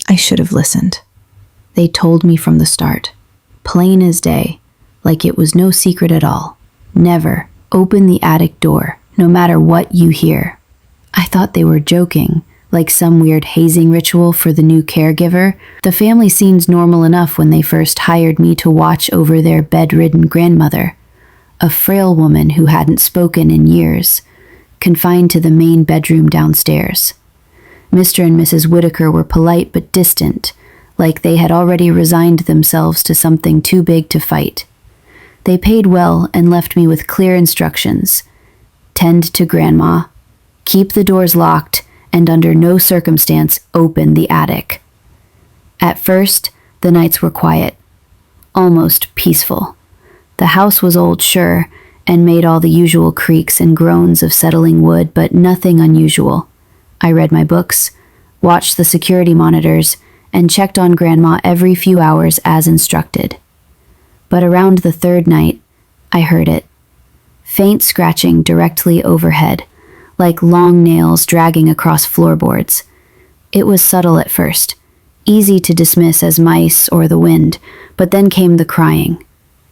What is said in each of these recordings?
I should have listened. They told me from the start, plain as day, like it was no secret at all. Never open the attic door, no matter what you hear. I thought they were joking, like some weird hazing ritual for the new caregiver. The family seemed normal enough when they first hired me to watch over their bedridden grandmother, a frail woman who hadn't spoken in years, confined to the main bedroom downstairs. Mr. and Mrs. Whitaker were polite but distant, like they had already resigned themselves to something too big to fight. They paid well and left me with clear instructions. Tend to Grandma, keep the doors locked, and under no circumstance open the attic. At first, the nights were quiet, almost peaceful. The house was old, sure, and made all the usual creaks and groans of settling wood, but nothing unusual. I read my books, watched the security monitors, and checked on Grandma every few hours as instructed. But around the third night, I heard it. Faint scratching directly overhead, like long nails dragging across floorboards. It was subtle at first, easy to dismiss as mice or the wind, but then came the crying.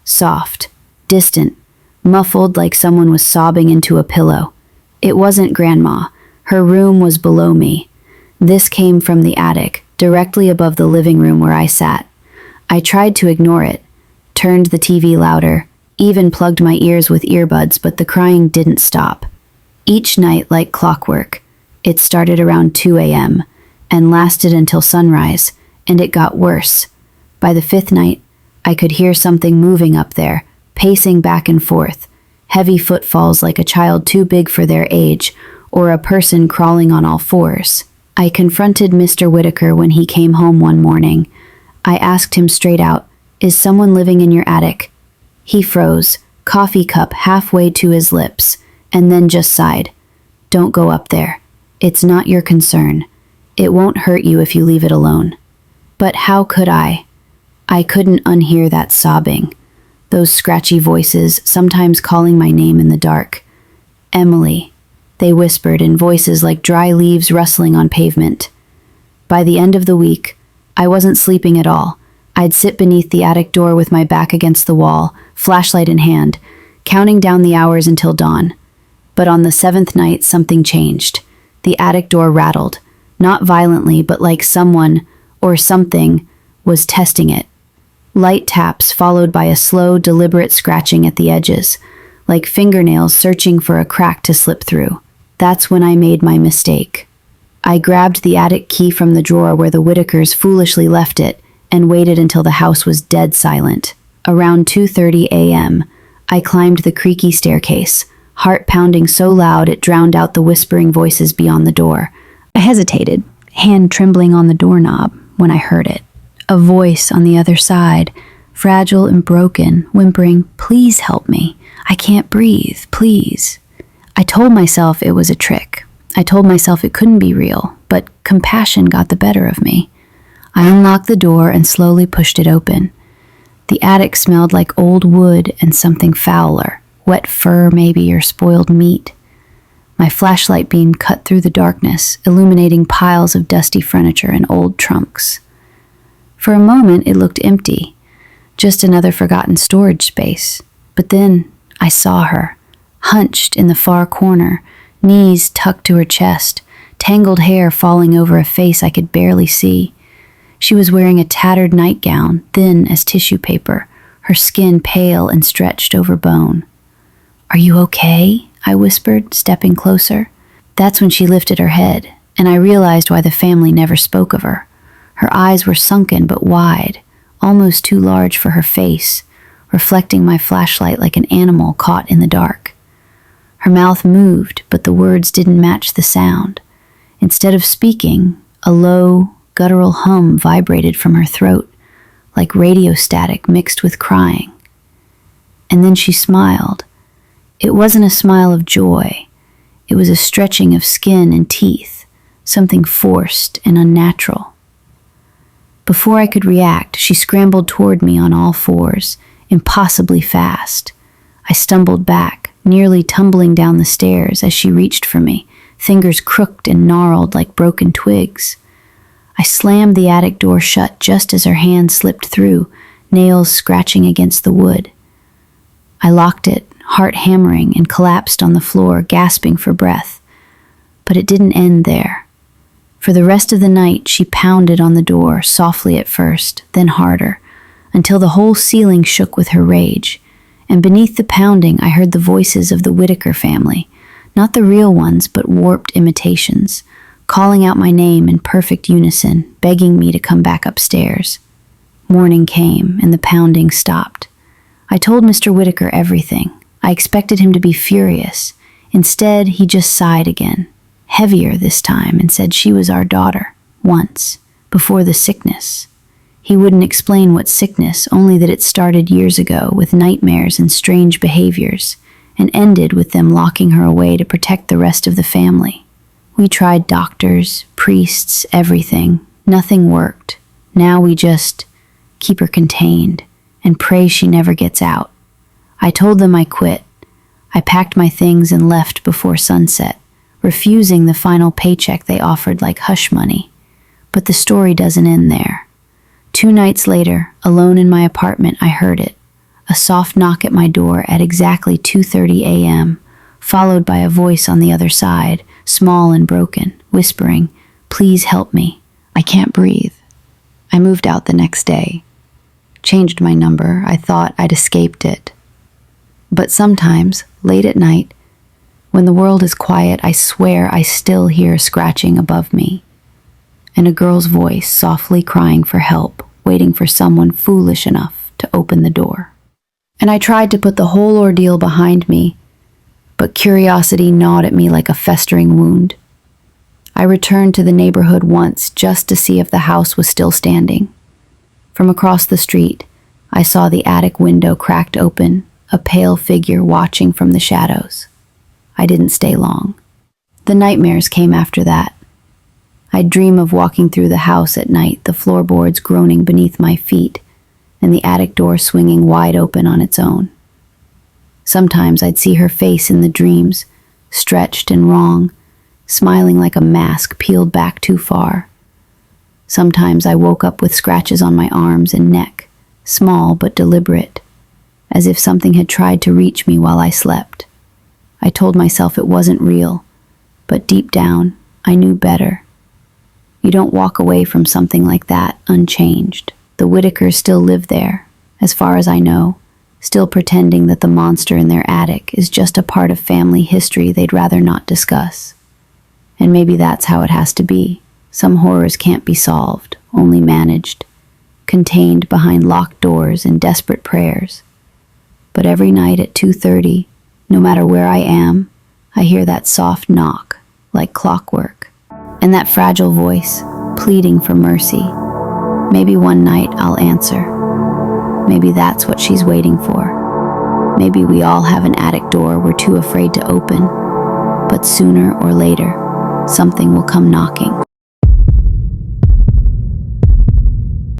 Soft, distant, muffled like someone was sobbing into a pillow. It wasn't Grandma. Her room was below me. This came from the attic, directly above the living room where I sat. I tried to ignore it, turned the TV louder, even plugged my ears with earbuds, but the crying didn't stop. Each night like clockwork. It started around 2 a.m. and lasted until sunrise, and it got worse. By the fifth night, I could hear something moving up there, pacing back and forth, heavy footfalls like a child too big for their age, or a person crawling on all fours. I confronted Mr. Whitaker when he came home one morning. I asked him straight out, "Is someone living in your attic?" He froze, coffee cup halfway to his lips, and then just sighed. "Don't go up there. It's not your concern. It won't hurt you if you leave it alone." But how could I? I couldn't unhear that sobbing, those scratchy voices sometimes calling my name in the dark. "Emily," they whispered in voices like dry leaves rustling on pavement. By the end of the week, I wasn't sleeping at all. I'd sit beneath the attic door with my back against the wall, flashlight in hand, counting down the hours until dawn. But on the seventh night, something changed. The attic door rattled, not violently, but like someone, or something, was testing it. Light taps followed by a slow, deliberate scratching at the edges, like fingernails searching for a crack to slip through. That's when I made my mistake. I grabbed the attic key from the drawer where the Whitakers foolishly left it and waited until the house was dead silent. Around 2:30 a.m., I climbed the creaky staircase, heart pounding so loud it drowned out the whispering voices beyond the door. I hesitated, hand trembling on the doorknob, when I heard it. A voice on the other side, fragile and broken, whimpering, "Please help me. I can't breathe, please." I told myself it was a trick. I told myself it couldn't be real, but compassion got the better of me. I unlocked the door and slowly pushed it open. The attic smelled like old wood and something fouler, wet fur maybe, or spoiled meat. My flashlight beam cut through the darkness, illuminating piles of dusty furniture and old trunks. For a moment, it looked empty, just another forgotten storage space. But then I saw her, hunched in the far corner, knees tucked to her chest, tangled hair falling over a face I could barely see. She was wearing a tattered nightgown, thin as tissue paper, her skin pale and stretched over bone. "Are you okay?" I whispered, stepping closer. That's when she lifted her head, and I realized why the family never spoke of her. Her eyes were sunken but wide, almost too large for her face, reflecting my flashlight like an animal caught in the dark. Her mouth moved, but the words didn't match the sound. Instead of speaking, a low, guttural hum vibrated from her throat, like radio static mixed with crying. And then she smiled. It wasn't a smile of joy. It was a stretching of skin and teeth, something forced and unnatural. Before I could react, she scrambled toward me on all fours, impossibly fast. I stumbled back, nearly tumbling down the stairs as she reached for me, fingers crooked and gnarled like broken twigs. I slammed the attic door shut just as her hand slipped through, nails scratching against the wood. I locked it, heart hammering, and collapsed on the floor, gasping for breath. But it didn't end there. For the rest of the night, she pounded on the door, softly at first, then harder, until the whole ceiling shook with her rage. And beneath the pounding, I heard the voices of the Whitaker family, not the real ones, but warped imitations, calling out my name in perfect unison, begging me to come back upstairs. Morning came, and the pounding stopped. I told Mr. Whitaker everything. I expected him to be furious. Instead, he just sighed again, heavier this time, and said she was our daughter, once, before the sickness. He wouldn't explain what sickness, only that it started years ago with nightmares and strange behaviors, and ended with them locking her away to protect the rest of the family. We tried doctors, priests, everything. Nothing worked. Now we just keep her contained and pray she never gets out. I told them I quit. I packed my things and left before sunset, refusing the final paycheck they offered like hush money. But the story doesn't end there. 2 nights later, alone in my apartment, I heard it. A soft knock at my door at exactly 2:30 a.m., followed by a voice on the other side, small and broken, whispering, "Please help me. I can't breathe." I moved out the next day. Changed my number. I thought I'd escaped it. But sometimes, late at night, when the world is quiet, I swear I still hear scratching above me, and a girl's voice softly crying for help, waiting for someone foolish enough to open the door. And I tried to put the whole ordeal behind me, but curiosity gnawed at me like a festering wound. I returned to the neighborhood once just to see if the house was still standing. From across the street, I saw the attic window cracked open, a pale figure watching from the shadows. I didn't stay long. The nightmares came after that. I'd dream of walking through the house at night, the floorboards groaning beneath my feet, and the attic door swinging wide open on its own. Sometimes I'd see her face in the dreams, stretched and wrong, smiling like a mask peeled back too far. Sometimes I woke up with scratches on my arms and neck, small but deliberate, as if something had tried to reach me while I slept. I told myself it wasn't real, but deep down, I knew better. You don't walk away from something like that unchanged. The Whitakers still live there, as far as I know, still pretending that the monster in their attic is just a part of family history they'd rather not discuss. And maybe that's how it has to be. Some horrors can't be solved, only managed, contained behind locked doors and desperate prayers. But every night at 2:30, no matter where I am, I hear that soft knock, like clockwork, and that fragile voice, pleading for mercy. Maybe one night I'll answer. Maybe that's what she's waiting for. Maybe we all have an attic door we're too afraid to open, but sooner or later, something will come knocking.